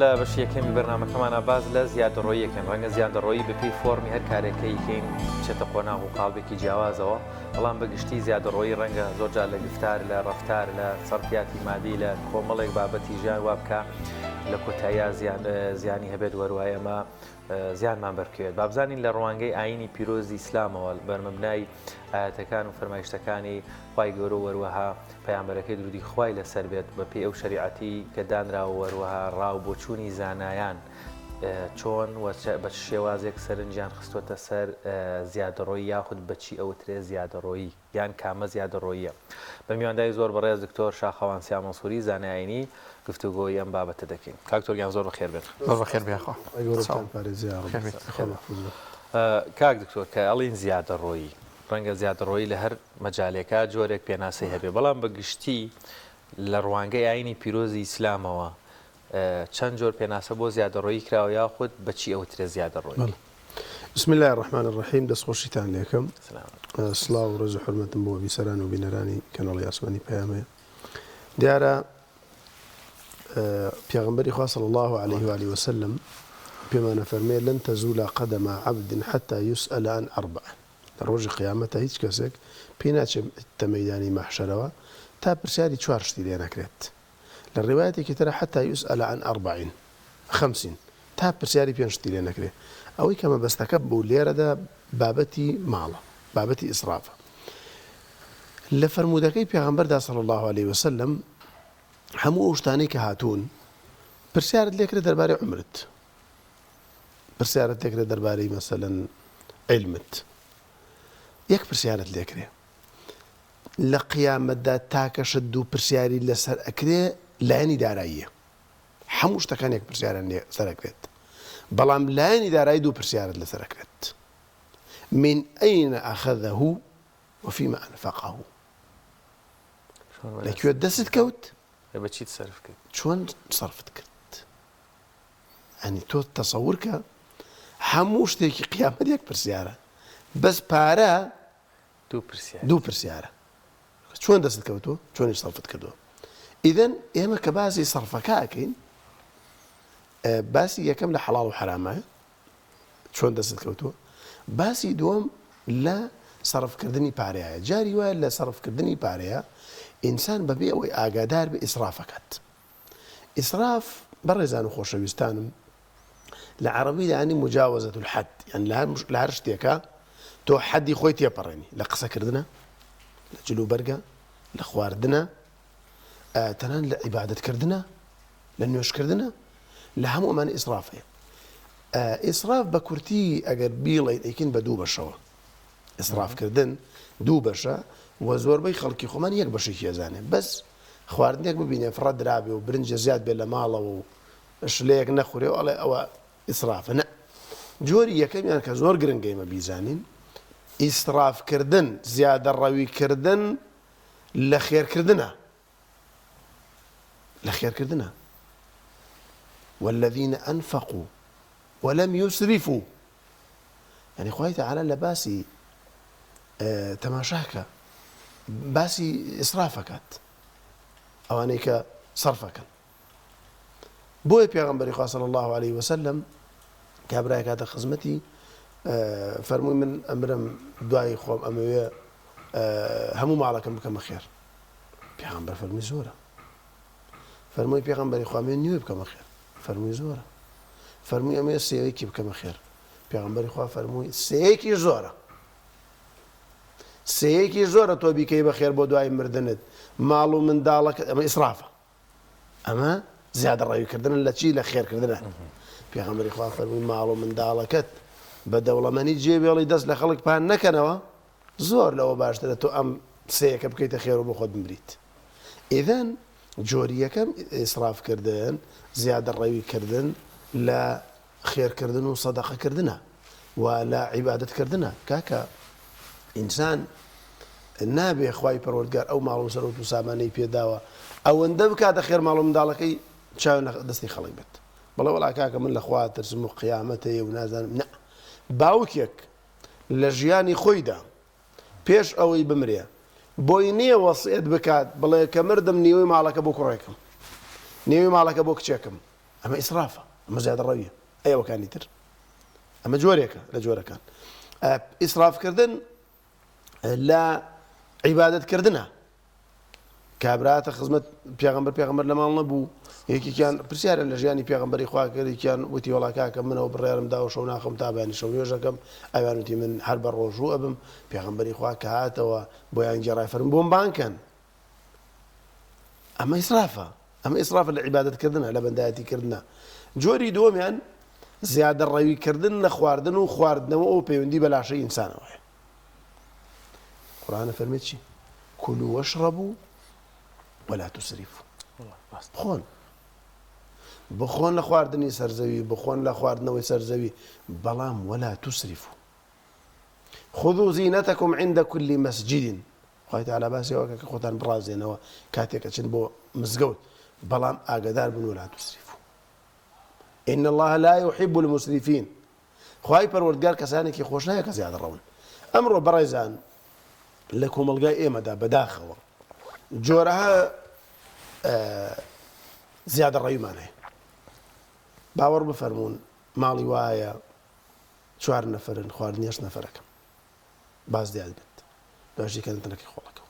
لا باش یەکەمی بەرنامەکەمانە باز لە زیادەڕۆییەکەن ڕەنگە زیادەڕۆیی بەپێی فۆرمی هەر کارێکەیکەین بچێتە قۆناغ و قاڵبێکی جیاوازەوە بەڵام بەگشتی زیادەڕۆیی ڕەنگە زۆرجار لە گفتار لە ڕەفتار لە سەرفیاتی مادی لە کۆمەڵێک بابەتی ژیان وا بکە لە کۆتاییە زیانی هەبێت وەروای ئەمە زیانمان بەرکەوێت بابزانین لە ڕوانگەی ئاینی پیرۆزی ئیسلامەوە بەرمەبنای ئاەتەکان و فەرمایشتەکانی خوای گەورە وەروەها پەیامبەرەکەی درودی خوای لەسەر بێت بەپێی ئەو شەریعەتی کە دانراوە وەروەها ڕاو بۆچوونی زانایان چۆن بە شێوازێک سەرنجیان خستوەتە سەر زیادەڕۆیی یاخود بەچی ئەوترێ زیادەڕۆیی یان کامە زیادەڕۆییە بە میوانداری زۆر بەڕێز دکتۆر شاخەوان سیامەنسووری زانایانی گفتوگۆی ئەم بابەتە دەکەین کاکتۆریان زۆر بەخێر بێت زۆر بەخێر بێخوا کاک دکتۆر کە ئەڵین زیادەڕۆیی ڕەنگە زیادەڕۆیی لە هەر مەجالێکە جۆرێک پێناسەی هەبێ بەڵام بەگشتی لە ڕوانگەی ئاینی پیرۆزی ئیسلامەوە چەند جۆر پێناسە بۆ زیادەڕۆیی کراوە یاخود بەچی ئەوترێ زیادەڕۆیی بسم الله الرحمن الرحیم دەستخۆشیتان لێکم سڵاو و ڕێز و حورمەتم بۆ بیسەران و بینەرانی کەناڵی ئاسمانی پەیامەیە دیارە پێغەمبەری خوا صلی الله عليه و آله وسلم پێمانە فەرمێ لن تزول قدم عبد حتى يسأل عن أربع لە ڕۆژی قیامەتە هیچ کەسێک پێی ناچێتە مەیدانی مەحشەرەوە تا پرسیاری چوار شتی لێ نەکرێت لە ڕێوایەتێکی ترە حتى يسأل عن أربع خمسين تا پرسیاری پێنج شتی لێ نەکرێت ئەوەی کە مەبەستەکە بوو لێرەدا بابەتی ماڵە بابەتی ئیسرافە لە فەرمودەکەی پێغەمبەردا صلی الله عليه وسلم هەموو ئەو شتانەی کە هاتوون پرسیارت لێکرێت دەربارەی عمرت پرسیارت لێکرێت دەربارەی مەسەلەن علمت یەک پرسیارت لێکرێ لە قیامەتدا تاکەشت دوو پرسیاری لەسەر ئەکرێ لایەنی داراییە هەموو شتەکان یەک پرسیارن سەر ئەکرێت بەڵام لایەنی دارایی دوو پرسیارت لەسەر ئەکرێت من ئەین ئەخەذەه وفیما ئەنفەقەه لەکوێ دەست کەوت بەچیت سەرف کرد چۆن سەرفت کرد ئەنی تۆ تەسەوور کە هەموو شتێکی قیامەت یەک پرسیارە بەس پارە دوو پرسیارە چۆن دەست کەوتووە چۆنیش سەرفت کردووە ئیدەن ئێمە کە باسی سەرفەکە ئەکەین باسی یەکەم لە حەڵاڵ و حرامایە چۆن دەست کەوتووە باسی دووەم لە سەرفکردنی پارەیە جاری وایە لە سەرفکردنی پارەیە ئینسان بەبێ ئەوەی ئاگادار بە ئیسرافەکەت ئیسراف بەڕێزان و خۆشەویستانم لە عەرەبیدا یانی مجاوزة الحد یان لە هەر شتێکە تۆ حەدی خۆی تێپەڕێنی لە قسەکردنە لە جلوبەرگە لە خواردنە تەنان لە عیبادەتکردنە لە نوێشکردنە لە هەموو ئەمانە ئیسرافەیە ئیسراف بە کورتی ئەگەر بیڵێ دەیکەین بە دوو بەشەوە ئیسرافکردن دوو بەشە و زۆربەی خەڵکی خۆمان یەک بەشێکی ئەزانێ بەس خواردنێک ببینێ فڕە درابێ و برنجە زیاد بێت لە ماڵەوە و شلەیەک نەخورێ ئەڵێ ئەوە ئیسرافە نە جۆری یەکەمیان کە زۆر گرنگە ئێمە بیزانین ئیسرافکردن زیادەڕەویکردن لە خێرکردنە لە خێرکردنە والذين أنفقوا ولم يسرفوا يعني خوای تەعالا لە باسی تەماشاکە باسی ئیسرافەکات ئەوانەی کە سەرفەکەن بۆیە پێغەمبەری خوا صلی الله عليه وسلم کابرای کاتە خزمەتی فەرمووی من ئەمرم دوای خۆم ئەمەوێ هەموو ماڵەکەم بکەمە خێر پێغەمبەر فەرمووی زۆرە فەرمووی پێغەمبەری خوا من نیوێ بکەمە خێر فەرمووی زۆرە فەرمووی ئەمەوێ سێوەیەکی بکەمە خێر پێغەمبەری خوا فەرمووی سێیەکی زۆرە سێیەکی زۆرە تۆ بیکەی بە خێر بۆ دوای مردنت ماڵ و منداڵەکەت ئەمە ئیسرافە ئەمە زیادەڕەویکردن لە چی لە خێرکردنە پێغەمبەری خوا فەرمووی ماڵ و منداڵەکەت بە دەوڵەمەنی جێبێڵی دەست لە خەڵک پان نەکەنەوە زۆر لەوە باشترە تۆ ئەم سێیەکە بکەیتە خێر و بۆ خۆت بمریت ئیدەن جۆری یەکەم ئیسرافکردن زیادەڕەویکردن لە خێرکردن و سەدەقەکردنە و لە عیبادەتکردنە کاکە ئینسان نابێ خوای پەروەردگار ئەو ماڵ و سەرۆت و سامانەی پێداوە ئەوەندە بکاتە خێر ماڵ و منداڵەکەی چاوی لە دەستی خەڵک بێت بەڵێ وەڵا کاکە من لە خوا ترسم و قیامەتەیە و نازانم نە باوکێک لە ژیانی خۆیدا پێش ئەوەی بمرێ بۆی نییە وەسیەت بکات بڵێ کە مردم نیوەی ماڵەکە بۆ کوڕێکم نیوەی ماڵەکە بۆ کچێکم ئەمە ئیسرافە، ئەمە زیادە ڕەویە ئەوەکانی تر، ئەمە جۆرێکە لە جۆرەکان. ئیسرافکردن لە عیبادەتکردنە، کابراتە خزمەت پێغەمبەر لە ماڵ نەبوو، یەکێکیان پرسیارە لە ژیانی پێغەمبەری خوا کردێکیان وتی وەڵا کاکە منەوە بڕێرم دا و شەو ناخەم تا بەیانی شەو نوێژەکەم، ئەویان وتی من هەر بە ڕۆژوو ئەبم، پێغەمبەری خوا کە هاتەوە بۆیان گێڕای فەرمووی بۆم بانکەن. ئەمە ئیسرافە، ئەمە ئیسرافە لە عیبادەتکردنە، لە بەندایەتیکردنە. جۆری دووەمیان زیادە ڕەویکردن لە خواردن و خواردنەوە ئەو پەیوەندی بە لاشەی ئینسانەوەیە. قورئان فەرمێت چی؟ کولوا واشربوا ولا تسرفوا. بخۆن بخۆن لە خواردنی سەرزەوی، بخۆن لە خواردنەوەی سەرزەوی، بەڵام ولا تسرفوا. خذوا زينتكم عند كل مسجد. خوای تعالی باسیەوە کە خۆتان بڕازێنەوە کاتێک ئەچن بۆ مزگەوت، بەڵام ئاگادار بن ولا تسرفوا. إن الله لا يحب المسرفين. خوای پەروەردگار کەسانێکی خۆش نایە کە زیادە ڕەون. ئەمڕۆ بەڕێزان لە کۆمەلگای ئێمەدا بەداخەوە جۆرەها زیادە ڕەویمان هەیە. باوەڕ بفەرمونون ماڵی وایە 4 نەفەرن، خواردنی 8 نەفەرەکەم باز دیاد بێت، باشی کەن تەنەکەی خۆڵەکەم.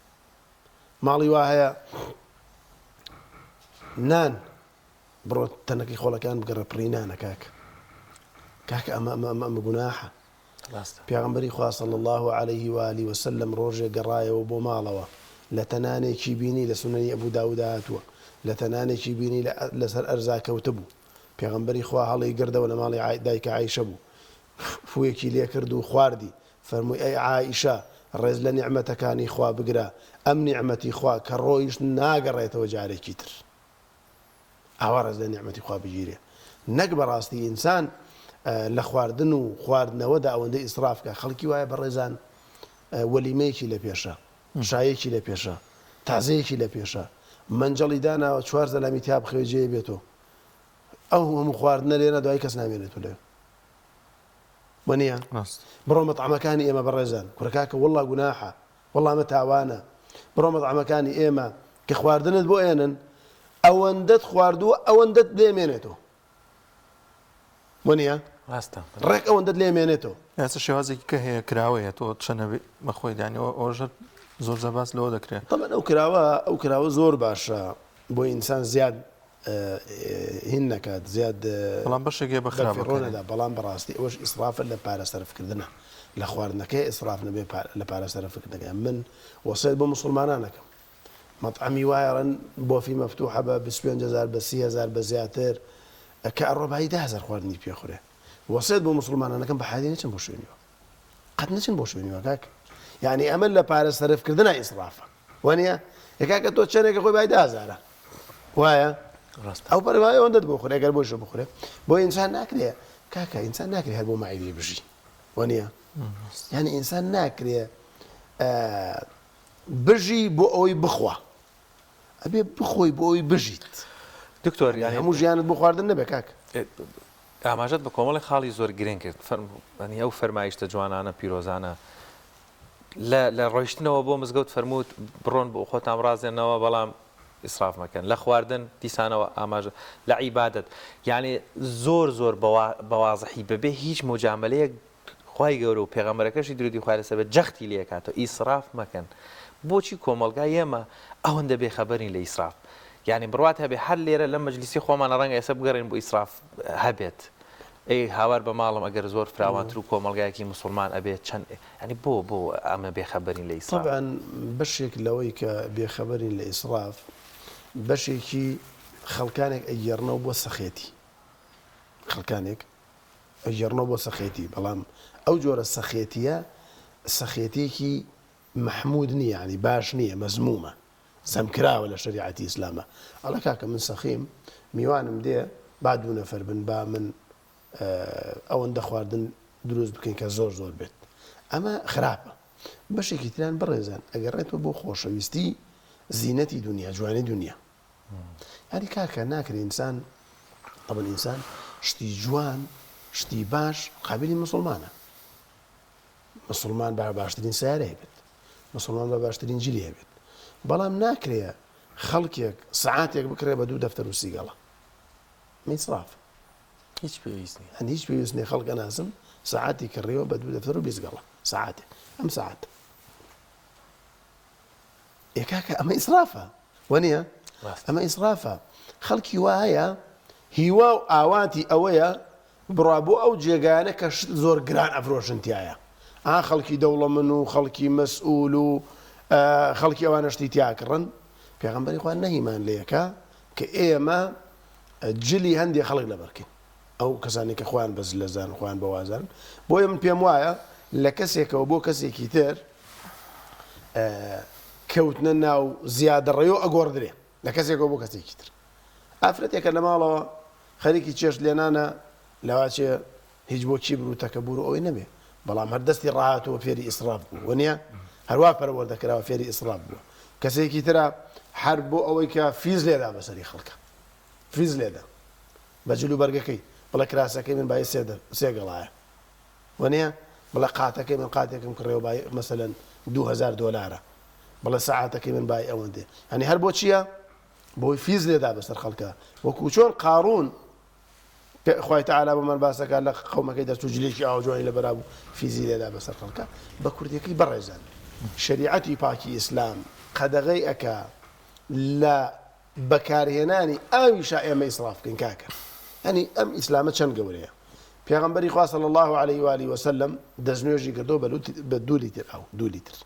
ماڵی وا هەیە نان بڕۆ تەنەکەی خۆڵەکان بگەڕە پڕی نانە کاکە ئەمە گوناحە. پێغەمبەری خوا صلی الله عليه و آله وسلم ڕۆژێک گەڕایەوە بۆ ماڵەوە، لە تەنانێکی بینی لە سونەنی ئەبوو داوود هاتووە، لە تەنانێکی بینی لەسەر ئەرزا کەوتە بوو. پێغەمبەری خوا هەڵی گردەوە لە ماڵی دایکە عایشە بوو، فویەکی لێ کرد و خواردی، فەرمووی ئەی عایشە ڕێز لە نیعمەتەکانی خوا بگرە، ئەم نیعمەتی خوا کە ڕۆیش ناگەڕێتەوە جارێکی تر، ئاوا ڕێز لە نیعمەتی خوا بگیرێ. نەک بەڕاستی ئینسان لە خواردن و خواردنەوەدا ئەوەندەی ئیسرافکە. خەڵکی وایە بەڕێزان وەلیمەیەکی لە پێشە، شایەکی لە پێشە، تازەیەکی لە پێشە، مەنجەڵی داناوە 4 زەلامی تا بخوێ جێ بێتەوە، ئەو هەموو خواردنە لێنە دوای کەس نامێنێتەوە لێ وەنیە. بڕۆ مەطعەمەکانی ئێمە بەڕێزان، کوڕەکاکە وەڵڵا گوناحە، وەڵڵا ئەمە تاوانە. بڕۆ مەطعەمەکانی ئێمە کە خواردنت بۆ ئێنن، ئەوەندەت خواردووە ئەوەندەت لێمێنێتەوە وەنیە، ڕێک ئەوەندەت لێمێنێتەوە. ئێستا شێوازێکی کە هەیە کراوەیە تۆ چەنە بەخۆی دانیەوە ئەوژە زۆر زەباس لەوە دەکرێت. تەمەن ئەو کراوە زۆر باشە بۆ ئینسان زیاد هین نەکات، زیاد بەڵام بەشێکێ بەخراپڕۆنەدا، بەڵام بەڕاستی ئەوەش ئیسرافە لە پارە سەرفکردنە، لە خواردنەکەی ئیسراف نەبێ لە پارە سەرفکردنەکە. من وەسیەت بۆ موسڵمانانەکەم، مەطعەمی وایەڕەن بۆفی مەفتوحە بە 25,000 بە 30,000 بە زیاتر کە ئەڕۆبایی 10,000 خواردنی پێخورێ. وەسیەت بۆ موسڵمانانەکەم بە حادی نەچن بۆ شوێنیەوە، قەت نەچن بۆ شوێنیەوە کاکە. یعنی ئەمە لە پارە سەرفکردنە ئیسرافە وانە. یەکاکە تۆ چەندێکە خۆی بای 10,000 وایە ئەو پەروایە ئەوەندەت بۆ خورێ، ئەگەر بۆشە بخورێ بۆ ئینسان ناکرێ کاکە، ئینسان ناکرێ هەر بۆ مەعیدەی بژی وانە. یعنی ئینسان ناکرێ بژی بۆ ئەوەی بخوا، ئەبێ بخۆی بۆ ئەوەی بژیت. دکتۆر یانی هەموو ژیانت بۆ خواردن نەبێ کاکە. ئاماژەت بە کۆمەڵی خاڵی زۆر گرنگ کرد، ینی ئەو فەرمایشتە جوانانە پیرۆزانە لە ڕۆیشتنەوە بۆ مزگەوت فەرمووت بڕۆن بۆ خۆتان ڕازێنەوە، بەڵام ئیسراف مەکەن لە خواردن دیسانەوە ئاماژە لە عیبادەت. یعنی زۆر بەوازحی بەبێ هیچ مجاملەیەک خوای گەورە و پێغەمبەرەکەشی درودی خوای لەسەر بێت جەختی لێ کاتەوە ئیسراف مەکەن. بۆچی کۆمەلگای ئێمە ئەوەندە بێخەبەرین لە ئیسراف؟ یعنی بڕوات هەبێ هەر لێرە لە مەجلیسی خۆمانە ڕەنگە ئێستا بگەڕێن بۆ ئیسراف هەبێت. ئەی هاوار بە ماڵم ئەگەر زۆر فراوانتر و کۆمەلگایەکی موسڵمان ئەبێت چەند، ینی بۆ ئەمە بێخەبەرین لە ئیسراف؟ طبعاً بەشێک لەوەی کە بێخەبەرین لە ئیسراف بەشێکی خەڵکانێک ئەگەڕنەوە بۆ سەخێتی، خەڵکانێک ئەگەڕنەوە بۆ سەخێتی، بەڵام ئەو جۆرە سەخێتیە سەخێتێکی محمود نییە، ینی باش نییە، مەزمومە، سەمکراوە لە شریعەتی ئیسلامە. ئەڵە کاکە من سەخیم میوانم دێ با 2 نەفەر بن، با من ئەوەندە خواردن دروست بکەین کە زۆر بێت، ئەمە خراپە. بەشێکی تران بڕێزان ئەگەڕێتەوە بۆ خۆشەویستی زینەتی دنیا، جوانی دنیا. ینی کاکە ناکرێت ئینسان ئەوەن ئینسان شتی جوان شتی باش قابلی مسلمانە. مسلمان بە باشترین سیارە هەبێت، مسلمان بە باشترین جلی هەبێت، بەڵام ناکرێت خەڵکێک سعاتێک بکرێ بە 2 دەفتەر و سیگەڵە ميسراف هیچ پێویست نییە. هەند هیچ پێویستنی خەڵک ناسم ساعتی کڕیەوە بە دوو دەفتەر و بیستگەڵە ساعتێ ئەم ساعت کاکە ئەمە ئیسرافە وەنیە ئەمە ئیسرافە خەڵکی وایە هیوا و ئاواتی ئەوەیە بڕا بۆ ئەو جێگانە کە شت زۆر گران ئەفرۆشنتیایە خەڵکی دەوڵەمەند و خەڵکی مەسئول و خەڵکی ئەوانە شتی تیاکڕن پێغەمبەری خوا نەهیمان لێیەکە کە ئێمە جلی هەندێک خەڵک لەبەرکەین ئەو کەسانی کە خۆیان بەز لەزان خۆیان بەوازان بۆیە من پێم وایە لە کەسێکەوە بۆ کەسێکی تر کەوتنە ناو زیادەڕێەوە ئەگۆڕدرێ لە کەسێکەوە بۆ کەسێکی تر ئافرەتێکە لە ماڵەوە خەریکی چێش لێنانە لەواچێ هیچ بۆ چی بروو تەکەبور ئەوەی نەبێ بەڵام هەردەستی ڕاهاتەوە فێری ئیسراف بوو وەنیە هەروە پەروەردەکراوە فێری ئیسراف بووە کەسێکی ترە هەر بۆ ئەوەی کە فیز لێدا بەسەری خەڵکە فیز لێدا بەجل و بەرگەکەی بڵێ کراسەکەی من بای سێگەڵایە وەنیە بڵێ قاتەکەی من قاتێکم کڕێەوە بای مەسەلەن $2000 بڵێ سەعاتەکەی من بای ئەوەندێ هەنی هەر بۆ چییە بۆی فیز لێدا بەسەر خەڵکە وەکو چۆن قاڕون خوای تعالی بەمان باسەکە لە قەومەکەی دەرچوو جلێکی ئاوجوانی لە بەرابوو فیزی لێدا بەسەر خەڵکە بە کوردەکەی بەڕێزان شریعەتی پاکی ئیسلام قەدەغەی ئەکا لە بەکارهێنانی ئاویشا ئێمە ئیسراف بکەین کاکە ئەنی ئەم ئیسلامە چەند گەورەیە پێغەمبەری خوا صلی الله عليه و آله وسلم دەستنوێژی کردو بە 2 لیتر ئاو 2 لیتر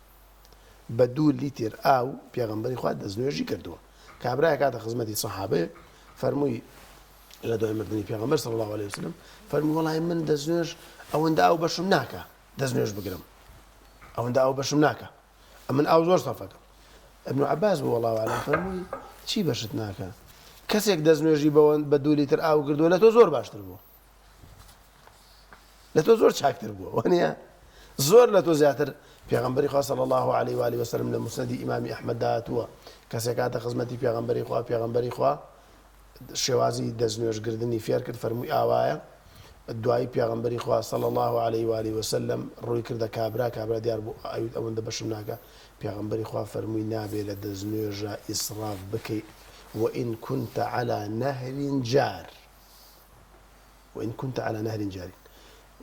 بە 2 لیتر ئاو پێغەمبەری خوا دەستنوێژی کردووە کابرایە کاتە خزمەتی سەحابەیە فەرمووی لە دوای مردنی پێغەمبەر صلی الله عليه وسلم فەرمووی وەڵای من دەستنوێژ ئەوەندە ئاو بەشم ناکە دەستنوێژ بگرم ئەوەندە ئاو بەشم ناکە من ئاو زۆر سەفەکەم ابن عباس بۆ والله عالم فەرمووی چی بەشت ناکە کەسێک دەستنوێژی بە 2 لیتر ئاو کردووە لە تۆ زۆر باشتر بووە لە تۆ زۆر چاکتر بووە وەنیە زۆر لە تۆ زیاتر پێغەمبەری خوا صلی الله عليه و آله وسلم لە مسندی ئیمامی ئەحمەد داهاتووە کەسێک هاتە خزمەتی پێغەمبەری خوا شێوازی دەستنوێژگردنی فێر کرد فەرمووی ئاوایە دوایی پێغەمبەری خوا صلی الله عليه و آله وسلم ڕووی کردە کابرا دیار بوو ئەویت ئەوەندە بەشم ناکە پێغەمبەری خوا فەرمووی نابێ لە دەستنوێژە ئیسراف بکەی وإن كنت على نهر جار وإن كنت على نهر جار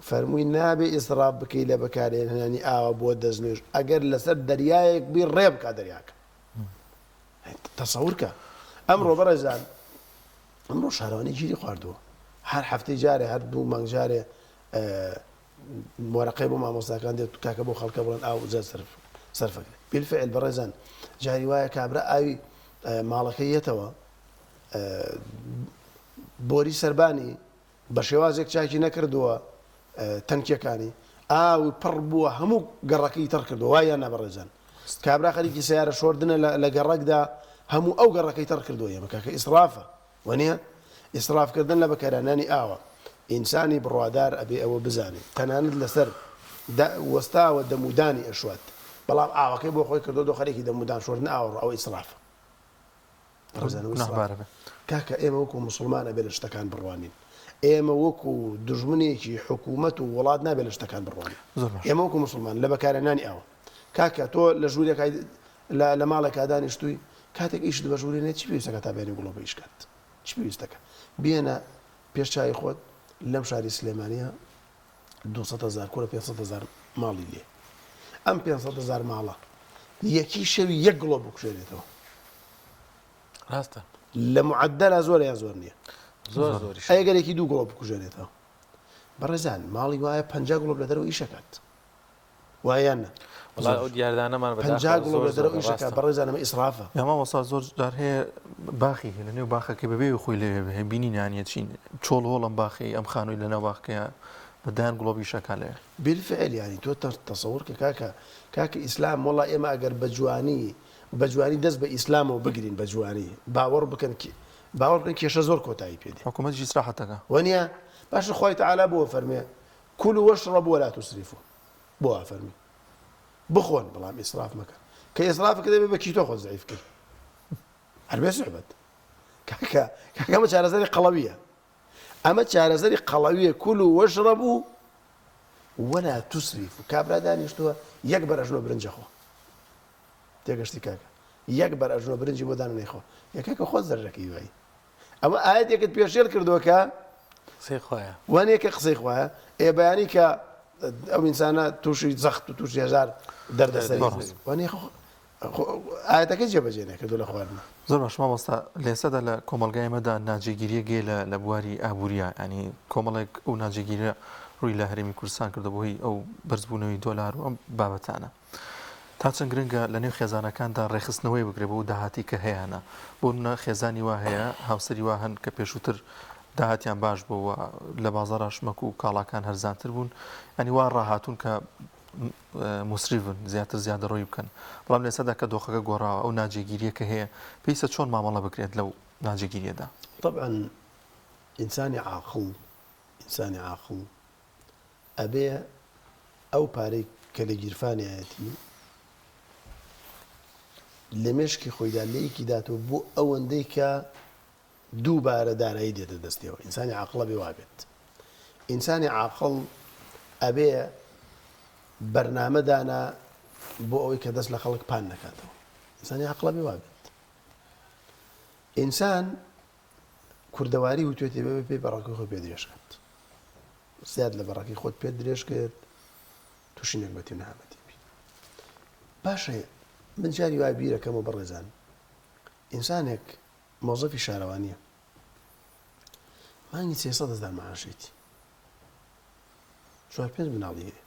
فەرمووی نابێ ئیسراف بکەی لە بەکارهێنانی ئاوە بۆ دەستنوێژ ئەگەر لەسەر دەریایەک بی ڕێ بکات دەریاکە تەسەوورکە ئەمڕۆ بەڕێزان ئەمڕۆ شارەوانی گیری خواردووە هەر هەفتەی جارێ هەر 2 مانگ جارێ وەرەقەی بۆ مامۆستاکان دێت کاکە بۆ خەڵکە بڵێن ئاو زە سەرفەکرێ بالفعل بەڕێزان جاری وایە کابرا ئاوی ماڵەکەی یەتەوە بۆری سەربانی بە شێوازێک چاکی نەکردووە تەنکیەکانی ئاوی پڕ بووە هەموو گەڕەکەی تەڕ کردووە وایە نەبەڕێزان کابرا خەریکی سیارە شۆردنە لە گەڕەکدا هەموو ئەو گەڕەکەی تەڕ کردووە ئێمە کاکە ئیسرافە وەنیە ئیسرافکردن لە بەکارهێنانی ئاوە ئینسانی بڕوادار ئەبێ ئەوە بزانێت تەنانەت لەسەر وەستاوە دەمودانی ئەشوات بەڵام ئاوەکەی بۆ خۆی کردو دۆخەرێکی دەمودان شۆردن ئاوە ئەوە ئیسرافە کاکە ئێمە وەکو موسڵمان ئەبێ لە شتەکان بڕوانین ئێمە وەکو دژمنێکی حکوومەت و وڵات نابێت لە شتەکان بڕوانین ئێمە وەکو موسڵمان لە بەکارهێنانی ئاوە کاکە تۆ لە ژوورێک لە ماڵێکا دانیشتووی کاتێک ئیشت بە ژوورێنێت چی پێویستەکە تا بێنی گوڵۆ بەیشکات چی پێویستەکە بێنە پێش چای خۆت لەم شاری سلێمانیە 200,000 کۆرە 500,000 ماڵی لێ ئەم 500,000 ماڵە یەکی شەوی یەک گڵۆ بکوژێنێتەوە ڕاستە لە معدەلا زۆر یان زۆر نییە زۆر ئەگەرێکی 2 گڵۆ بکوژێنێتەوە بەڕێزان ماڵی وایە 50 گڵۆ لە دەرەوە ئیشەکات وایە ئەو دیاردانەمان بە 50 گڵۆ لە دەرەوە ئیشەکات بەڕێزانەمە ئیسرافە ئەمە وەسا زۆر جار هەیە باخی لە نێو باخەکە بەبێ خۆی لێ بینی نانیە چین چۆڵ هۆڵم باخی ئەم خانووی لە ناو باخەکەیە بەدان گڵۆبی شەکە لێ بالفعل ینی تۆ تەسەوور کە کاکە ئیسلام وەڵا ئێمە ئەگەر بە جوانی دەست بە ئیسلامەوە بگرین بە جوانی باوەڕ بکەن کێشە زۆر کۆتایی پێدێ حکوومەتیش ئیسراحەتەکە وەنیە باشە خوای تەعالا بۆ فەرمێ کولوا واشربوا ولا تسرفوا بۆ فەرمی بخۆن بەڵام ئیسراف مەکە کە ئیسرافەکە دەبێ بە کی تۆ خۆت زەعیف کرد هەربێ سوحبەت کاکە ئەمە چارەسەری قەڵەویە ئەمە چارەسەری قەڵەویە کولوا واشربوا ولا تسرفوا کابرا دانیشتووە یەک بەرەژنۆ برنجە خۆ تێگەشتی کاکە یەک بەرەژنۆ برنجی بۆ دانە نەیخۆ یەکێکە خۆت زەرەکەی وایی ئەمە ئاەتێکت پێشێل کردووەکە قسەی خۆیە وانەیەکە قسەی خوایە بەیانی کە ئەو ئینسانە تووشی زەخت و تووشی هەژار دەردەسەری وانێ ئاەتەکە جێبەجێ کردو لە خواردنە. زۆر باش مامۆستا لێسەدا لە کۆمەلگایمەدا ناجێگیریە گێ لە بواری ئابووریە، ینی کۆمەڵێک ئەو ناجێگیریە ڕووی لە هەرێمی کوردستان کردبووی ئەو بەرزبوونەوەی دۆلار و ئەم بابەتانە. تا چەند گرنگە لە نێو خێزانەکاندا ڕێخستنەوەی بگرێ بۆ داهاتی کە هەیەە بۆ خێزانی وا هەیە هاوسری وا هەن کە پێشووتر داهاتیان باش بووە لە بازاڕ شمەک و کاڵاکان هەرزانتر بوون، ئەنی وا ڕاهاتون کە مسریڤن زیاتر زیادەڕۆی بکەن. بەڵام لێسەدا کە دۆخەکە گۆڕاوە ئەو ناجێگیریە کە هەیە پێویستە چۆن مامەڵە بکرێت لەو ناجێگیریەدا؟ طبعا ئینسانی عاقڵ ئەبێ ئەو پارەی کە لە گیرفانایەتی لە مێشکی خۆیدا لەیەکی داتەوە بۆ ئەوەندەی کە دووبارە دارایی دێتە دەستیەوە. ئینسانی عاقڵە بێ وابێت. ئینسانی عاقڵ ئەبێ بەرنامەدانا بۆ ئەوەی کە دەست لە خەڵک پان نەکاتەوە. ئینسانی عاقڵە بێ وابێت. ئینسان کوردەواری وتوێتی بێ پێی بەڕاکی خۆی پێ درێژکات. زیاد لە بەڕاکی خۆت پێ درێژ کرد تووشی نەکبەتی و نەهامەتی بی. باشە من جاری وای بیرەکەمەوە بەڕێزان. ئینسانێک مۆزەفی شارەوانیە مانگی 300,000 معاشێتی 4-5 مناڵی هەیە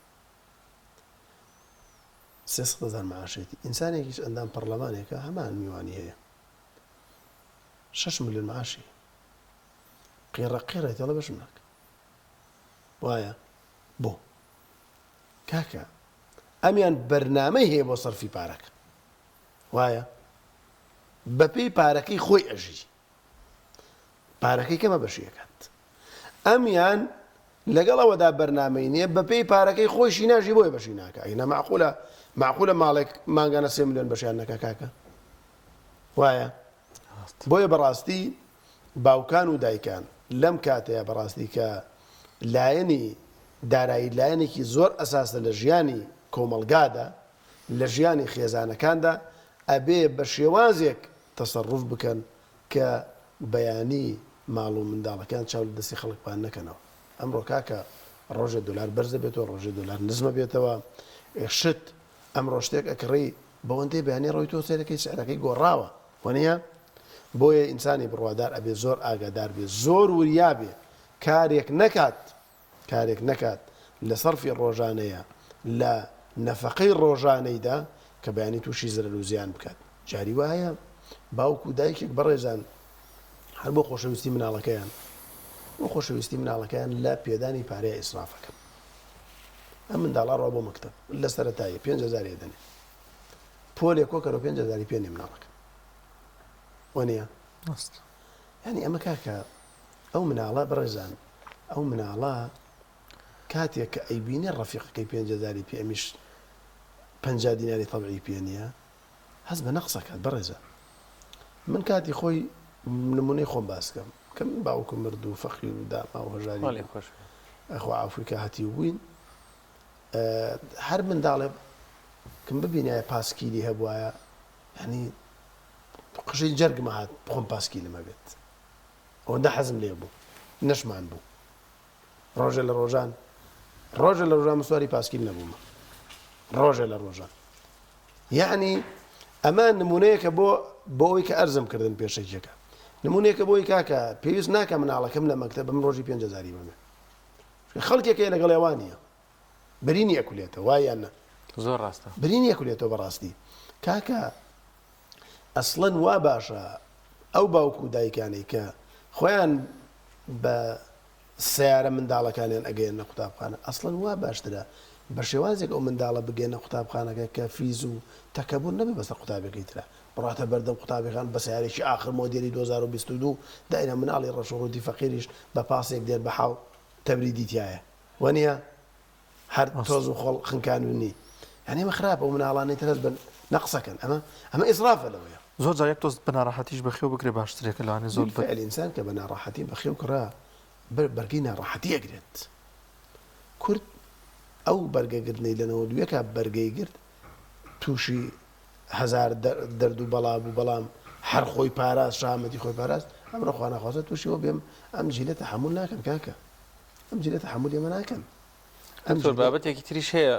300,000 معاشێتی. ئینسانێکیش ئەندام پەرلەمانێکە هەمان میوانی هەیە 6 ملیۆن معاشی قێڕە تێڵە بەشم ناکە. وایە بۆ کاکە ئەمیان بەرنامەی هەیە بۆ سەرفی پارەکە وایە بەپێی پارەکەی خۆی ئەژی پارەکەی کەمە بەشیەکات. ئەمیان لەگەڵ ئەوەدا بەرنامەی نییە بەپێی پارەکەی خۆشی ناژی بۆی بەشی ناکە. ئەینە معقولە ماڵێک ماگانە 3 ملیۆن بەشیان نەکە کاکە وایە. بۆیە بەڕاستی باوکان و دایکان لەم کاتەیە بەڕاستی کە لایەنی دارایی لایەنێکی زۆر ئەساسە لە ژیانی کۆمەلگادا لە ژیانی خێزانەکاندا ئەبێ بە شێوازێک تەسەڕوف بکەن کە بەیانی ماڵ و منداڵەکان چاو لە دەستی خەڵکپان نەکەنەوە. ئەمڕۆ کاکە ڕۆژێ دلار بەرزە بێتەوە ڕۆژێ دلار نزمە بێتەوە شت ئەمڕۆ شتێک ئەکڕی بەوەندەی بەیانی ڕۆی تۆ سێرەکەی سعرەکەی گۆڕاوە وەنیە. بۆیە ئینسانی بڕوادار ئەبێ زۆر ئاگادار بێ زۆر وریا بێ کارێک نەکات لە سەرفی ڕۆژانەیە لە نەفەقەی ڕۆژانەیدا کە بەیانی تووشی زەرەر و زیان بکات. جاری وایە باوکو و دایکێک بەڕێزان هەر بۆ خۆشەویستی مناڵەکەیان لە پێدانی پارەیە ئیسرافەکەن. ئەم منداڵە ڕۆ بۆ مەکتەب لە سەرەتایە 5,000 دەنێ پۆلێک کۆکەرەوە 5,000 پێ مناڵەکە وەنیە. ینی ئەمە کاکە ئەو مناڵە بەڕێزان ئەو مناڵە کاتێک کە ئەیبینێ ڕەفیقەکەی 5,000 پێ ئەمیش 50 دیناری تەبعی پێ نییە هەست بە نەقسەکات. بەڕێزە من کاتی خۆی نمونەی خۆم باسکەم کە من باوکم مرد و فەقیر و داما و هەژاری ئەخوا ئافریکا هەتی و بووین هەر منداڵێ کەم ببینایە پاسکیلی هەبوایە ینی قژەی جەرگمە هات بخۆم پاسکیلمە بێت ئەوەندە حەزم لێ بوو نەشمان بوو. ڕۆژە لە ڕۆژان مسواری پاسکیل نەبوومە ڕۆژە لە ڕۆژان. یعنی ئەمە نمونەیەکە بۆ ئەوەی کە ئەرزم کردن پێشەکیەکە نمونەیەکە بۆی کاکە پێویست ناکە مناڵەکەم لە مەکتەب بم ڕۆژی 5,000 بمێ خەڵکێکە لەگەڵ ێوانە بەرینی ئەکولێتە وایە نە زۆر ڕاستە برینی ئەکولێتەوە بەڕاستی کاکە ئەسڵەن وا باشە ئەو باوکو و دایکانەی کە خۆیان بە سیارە منداڵەکانیان ئەگەیەنە قوتابخانە ئەسڵەن وا باشترە بە شێوازێک ئەو منداڵە بگەێنە قوتابخانەکە کە فیز و تەکەبوون نەبێ بەسەر قوتابەکەی ترە بڕاتە بەردەم قوتابەکان بە سیارێکی ئاخر مۆدێلی 2022 داینە مناڵی ڕەشەڕوودی فەقیریش بە پاسێک دێن بە حاڵ تەبریدی تایە وەنیە هەر تۆز و خۆڵ خنکانونی یعنی ئەمە خراپە و مناڵانەی ترەس بن نەقسەکەن ئەمە ئیسرافە لەوەیە. زۆر جارێک تۆز بە ناڕەحەتیش بەخێو بکرێ باشترێکە لەوانێ زۆر ئینسان کە بە ناڕەحەتی بەخێو کڕا بەرگی ناڕەحەتی ئەگرێت. کورد ئەو بەرگەگرتنەی لەنەوە دووەکە بەرگەی گرت تووشی هەزار دەرد و بەڵا بوو بەڵام هەر خۆی پاراست شامەتی خۆی پاراست ئەمڕۆ خوا ناخوازە تووشیەوە بێم ئەم جیلە تەحمل ناکەم کاکە ئەم جیلە تەحملی ئەمە ناکەم زۆر بابەتێکی تریش هەیە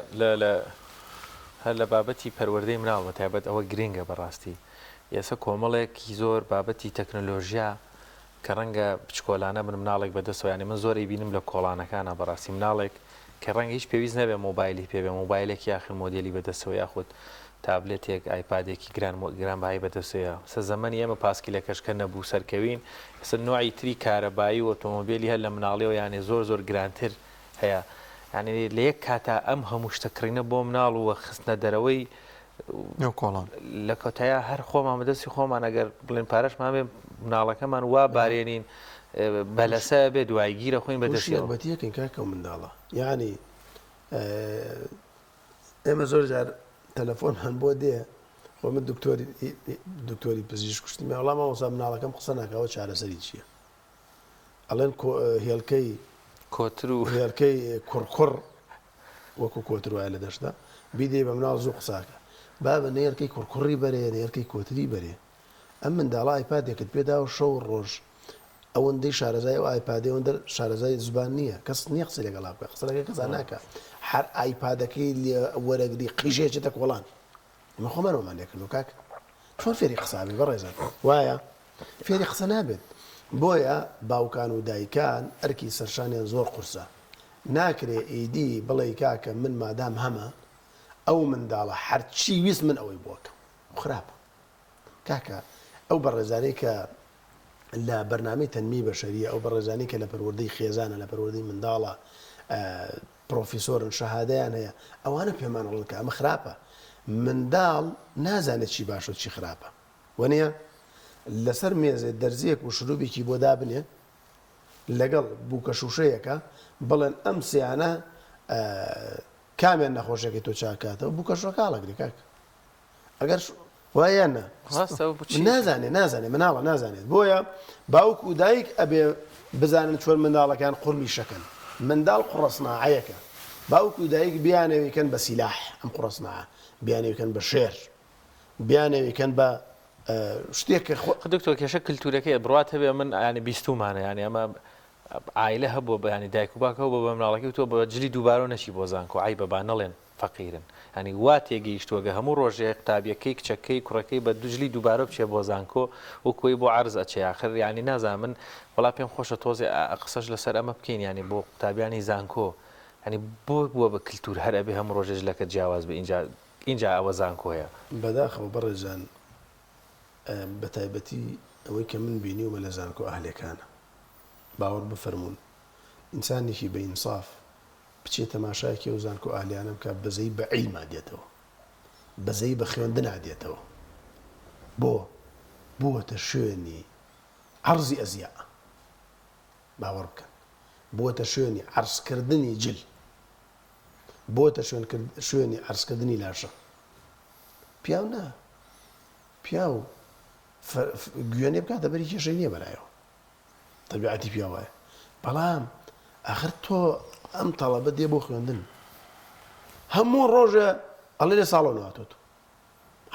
هەر لە بابەتی پەروەردەی مناڵ بە تایبەت ئەوە گرنگە بەڕاستی ئێستا کۆمەڵێکی زۆر بابەتی تەکنۆلۆژیا کە ڕەنگە بچکۆلانە من مناڵێک بەدەستەوە ینی من زۆری بینم لە کۆڵانەکانە بەڕاستی مناڵێک کە ڕەنگە هیچ پێویست نەبێ مۆبایلی پێبێ مۆبایلێکی یاخر مۆدیلی بەدەستەوە یاخود تابلێتێک ئایپادێکی گرانبایی بەدەستەیە سە زەمەنی ئێمە پاسکیلەکەشکە نەبوو سەرکەوین ئێستا نوعی تری کارەبایی و ئۆتۆمۆبیلی هەر لە مناڵیەوە یانێ زۆر گرانتر هەیە ینی لە یەک کاتا ئەم هەموو شتەکڕینە بۆ مناڵ و خستنە دەرەوەی کۆڵان لە کۆتایە هەر خۆمان بەدەستی خۆمان ئەگەر بڵێن پارەشمان بێ مناڵەکەمان وا بارێنین بەلەسە بێ دوایگیرە خۆین بەدەستیەوە بەتیەکەین کاکە و منداڵە یعنی ئێمە زۆر جار تەلەفۆن هەن بۆ دێ خۆ من دکتۆری پزیشک کوشتی وەڵام مامۆستا مناڵەکەم قسە ناکەوە چارەسەری چییە ئەڵێن هێلکەی کۆتر و هێلکەی کوڕکوڕ وەکو کۆتر وایە لە دەشتا بیدێ بە مناڵ زوو قساکە با بە نێرکەی کوڕکوڕی بەرێ نێرکەی کۆتری بەرێ ئەم منداڵە ئایپادێکت پێدا و شەو ڕۆژ ئەوەندەی شارەزای و ئایپادێ ئەوەندە شارەزای زبان نییە کەس نییە قسە لەگەڵا بکە قسەلەکە کەسان ناکە هەر ئایپادەکەی وەرەگری قیژێچێتە کۆڵان ئمە خۆمانەوەمان لێکردو کاک چۆن فێری قسابی بەڕێزان وایە فێری قسە نابێت بۆیە باوکان و دایکان ئەرکی سەرشانیان زۆر قورسە ناکرێ ئیدی بڵێ کاکە من مادام هەمە ئەو منداڵە هەرچی ویست من ئەوەی بۆکەم خراپە کاکە ئەو بەڕێزانەی کە لە بەرنامەی تەنمی بەشەریە ئەو بەڕێزانی کە لە پەروەردەی خێزانە لە پەروەردەی منداڵە پرۆفیسۆرن شەهادەیان هەیە ئەوانە پێمان هەڵکە ئەمە خراپە منداڵ نازانێت چی باشە چی خراپە وەنیە لەسەر مێزێ دەرزیەک و شروبێکی بۆ دابنێ لەگەڵ بووکە شوشەیەەکە بڵێن ئەم سیانە کامیان نەخۆشەکەی تۆ چاکاتەوە بووکە شوە کاڵەگری کاک ئەگەر وایەنە نازانێت مناڵە نازانێت بۆیە باوک و دایک ئەبێ بزانن چۆن منداڵەکان قوڕمی شەکەن منداڵ قوڕەسناعەیەکە باوک و دایک بیانەوەیکەن بە سیلاح ئەم قوڕەسناعە بیانەوەیکەن بە شێر بیانەوەیکەن بە شتێک دکتۆر کێشە کللتورەکەی بڕات هەبێ من ینی بیستومانە ینی ئەمە ئایلە هەبوو بەیانی دایک و باکەەوە بە مناڵەکەی تۆ بە جلی دووبارە نەچی بۆ زانکۆ ئای بەبا نەڵێن فەقیرن ینی وا تێگەیشتووەگە هەموو ڕۆژێک قوتابیەکەی کچەکەی کوڕەکەی بە دوجلی دووبارە بچێ بۆ زانکۆ و کۆی بۆ عرز ئەچێ آخر ینی نازان من وڵا پێم خۆشە تۆزێ قسەش لەسەر ئەمە بکەین ینی بۆ قوتابیانی زانکۆ ینی بۆ بووە بە کللتور هەر ئەبێ هەموو ڕۆژێژ لەکە جیاواز بە اینجا ئەوە زانکۆیە بەداخەوە بەڕێزان بە تایبەتی ئەوەی کە من بینی ومە لە زانکۆ ئاهلەکانە باوەڕ بفەرمونون ئینسانێکی بە ئینساف بچێت تەماشایەکی ئەو زانکۆ ئاهلیانە بکە بەزەی بە عیلما دێتەوە بەزەی بە خوێندنا دێتەوە بۆتە شوێنی عەرزی ئەزیا باوەڕ بکەن بۆتە شوێنی عەرزکردنی جل بۆتە شوێنی عەرزکردنی لاشە پیاو نا پیاو گوێنێ بکاتە بەری کێشەی نییە بەلایەوە تەبیعەتی پیاوایە بەڵام ئاخر تۆ ئەم تەڵەبە دێ بۆ خوێندن هەموو ڕۆژە ئەڵێ لێ ساڵۆ نەهاتۆ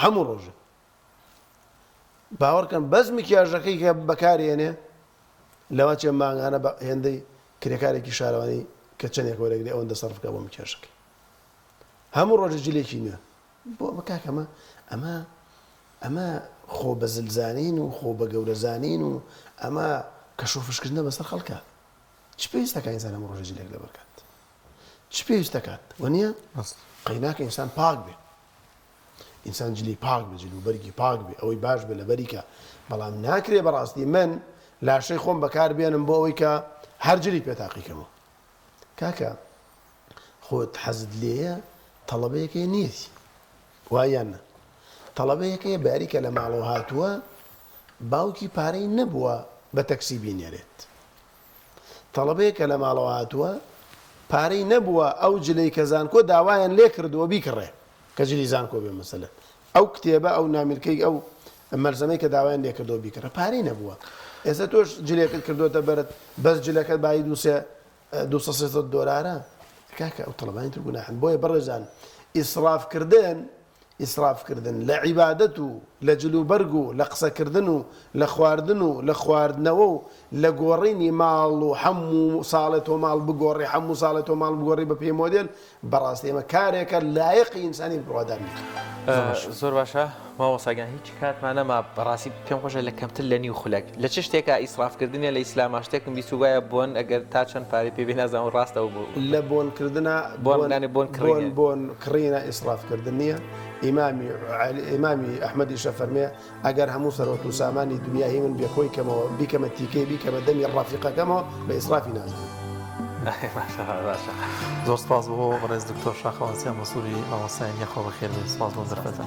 هەموو ڕۆژە باوەڕکەن بەس مکیاژەکەی کە بەکارێنێ لەوە چێ مانگانە بە هێندەی کرێکارێکی شارەوانی کە چەندێک وەرەگری ئەوەندە سەرفکە بۆ مکیاژەکەی هەموو ڕۆژە جلێکی نوێ بۆ بکاکەمە ئەمە خۆ بە زلزانین و خۆ بە گەورەزانین و ئەمە کەشۆفشکردنە بەسەر خەڵکە چ پێویستەکە ئینسان هەموو ڕۆژە جلێک لەبەر کات چ پێویستەکات وەنیە قەیناکە ئینسان پاک بێ ئینسان جلی پاک بێ جلوبەرگی پاک بێ ئەوەی باش بێ لەبەریکە بەڵام ناکرێ بەڕاستی من لاشەی خۆم بەکار بێنم بۆ ئەوەی کە هەر جلی پێ تاقیکەمەوە کاکە خۆت حەزت لێیە تەڵەبەیەکەی نییەتی وایەنە تەڵەبەیەکەیە باریکە لە ماڵەوە هاتووە باوکی پارەی نەبووە بە تەکسی بینێرێت تەڵەبەیەکە لە ماڵەوە هاتووە پارەی نەبووە ئەو جلەی کە زانکۆ داوایان لێ کردووە بیکڕێ کە جلی زانکۆ بێ مەسەلەن ئەو کتێبە ئەو نامیرکەی ئەو مەرزەمەی کە داوایان لێ کردووە بیکڕە پارەی نەبووە ئێستا تۆش جلێکت کردوتە بەرت بەس جلەکەت بای $200 کاکە ئەو تەڵەبانی تر گوناحن بۆیە بەڕێزان ئیسرافکردن ئیسرافکردن لە عیبادەت و لە جلوبەرگ و لە قسەکردن و لە خواردن و لە خواردنەوە و لە گۆڕینی ماڵ و هەموو ساڵێت تۆ ماڵ بگۆڕی هەموو ساڵێت تۆ ماڵ بگۆڕی بە پێی مۆدل بەڕاستی ئێمە کارێکە لایەقی ئینسانی بڕوادار زۆر باشە ماوەساگان هیچ کاتمانەما بەڕاستی پێم خۆشە لە کەمتر لە نیو خولەک لە چ شتێکە ئیسرافکردنیە لە ئیسلام شتێکم بیست وایە بۆن ئەگەر تا چەند پارەی پێ نازانم ڕاستەوە بوو لە بۆنکردنە بۆن کڕینە ئیسرافکردن نییە ئیمامی ئەحمەدی شەفەرمێ ئەگەر هەموو سەرۆت و سامانی دنیای من بێخۆی کەمەوە بیکەمە تیکەی بیکەمە دەمی ڕافیقەکەمەوە بە ئیسرافی نازانم. زۆر سپاس بۆ ڕێز دکتۆر شاخەوانسیان مەسووری مامۆستای نیەخۆ بەخێر سپاس بۆ زەرفەتە.